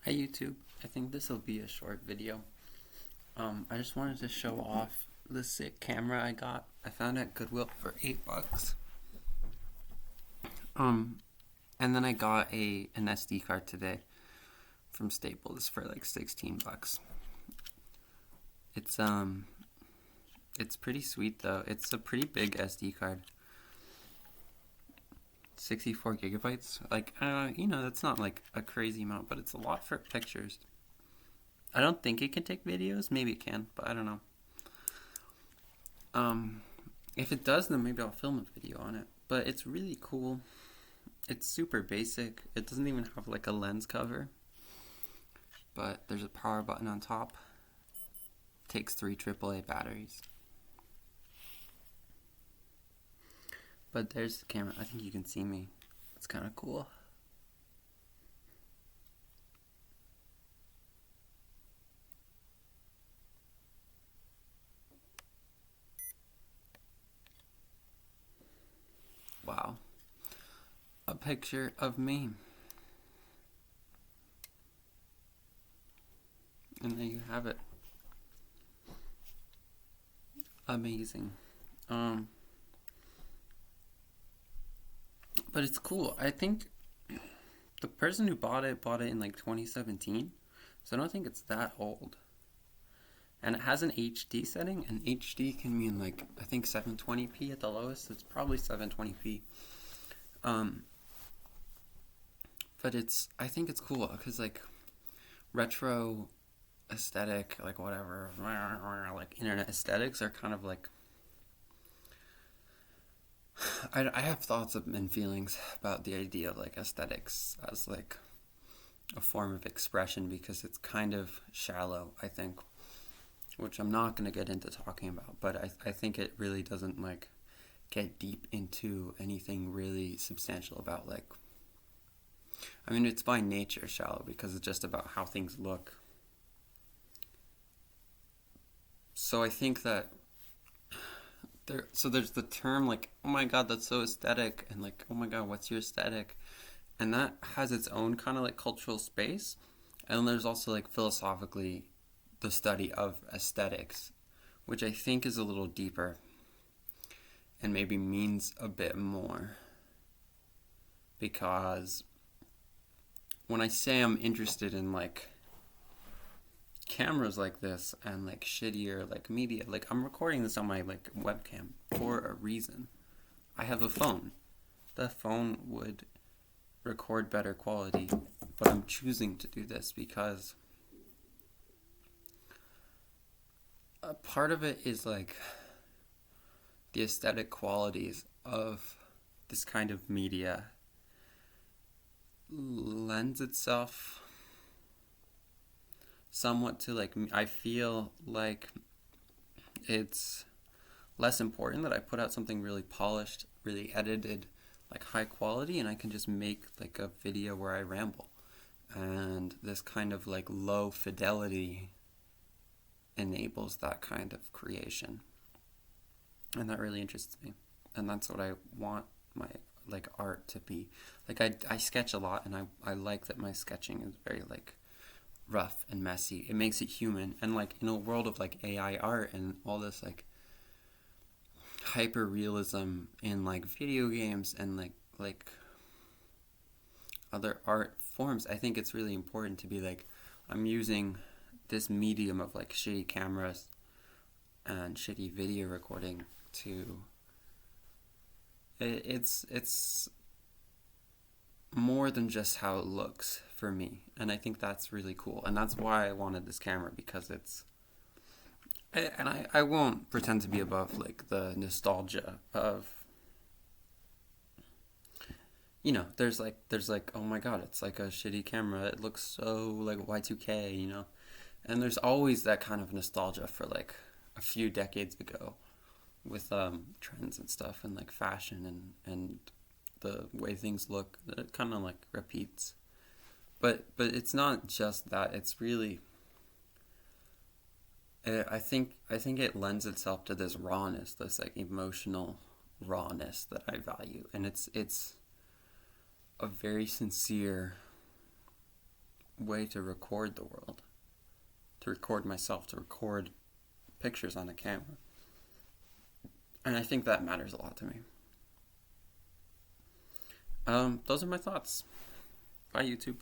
Hey YouTube, I think this will be a short video. I just wanted to show off the sick camera I got. I found it at Goodwill for $8. And then I got an SD card today from Staples for like $16. It's pretty sweet though. It's a pretty big SD card. 64 gigabytes. That's not like a crazy amount, but it's a lot for pictures. I don't think it can take videos. Maybe it can, but I don't know. If it does, then maybe I'll film a video on it. But it's really cool. It's super basic. It doesn't even have like a lens cover. But there's a power button on top. Takes 3 AAA batteries. But there's the camera. I think you can see me. It's kind of cool. Wow. A picture of me. And there you have it. Amazing. But it's cool. I think the person who bought it in like 2017. So I don't think it's that old. And it has an HD setting, and HD can mean like, I think 720p at the lowest. It's probably 720p. But I think it's cool because like retro aesthetic, like whatever, like internet aesthetics are kind of like, I have thoughts and feelings about the idea of like aesthetics as like a form of expression because it's kind of shallow, I think, which I'm not going to get into talking about, but I think it really doesn't like get deep into anything really substantial about like, I mean, it's by nature shallow because it's just about how things look. So I think that there's the term like, oh my god, that's so aesthetic, and like, oh my god, what's your aesthetic? And that has its own kind of like cultural space. And then there's also like philosophically the study of aesthetics, which I think is a little deeper and maybe means a bit more. Because when I say I'm interested in like cameras like this and like shittier like media, like I'm recording this on my like webcam for a reason. I have a phone. The phone would record better quality, but I'm choosing to do this because a part of it is like the aesthetic qualities of this kind of media lends itself somewhat to like, I feel like it's less important that I put out something really polished, really edited, like high quality, and I can just make like a video where I ramble. And this kind of like low fidelity enables that kind of creation. And that really interests me. And that's what I want my like art to be. Like I sketch a lot, and I like that my sketching is very like rough and messy. It makes it human. And like in a world of like AI art and all this like hyper realism in like video games and like other art forms, I think it's really important to be like, I'm using this medium of like shitty cameras and shitty video recording to it's more than just how it looks for me, and I think that's really cool, and that's why I wanted this camera, because I won't pretend to be above like the nostalgia of, there's like oh my god, it's like a shitty camera, it looks so like Y2K, and there's always that kind of nostalgia for like a few decades ago with trends and stuff and like fashion and the way things look, that it kind of like repeats. But it's not just that. It's really, I think it lends itself to this rawness, this like emotional rawness that I value, and it's a very sincere way to record the world, to record myself, to record pictures on a camera. And I think that matters a lot to me. Those are my thoughts. Bye, YouTube.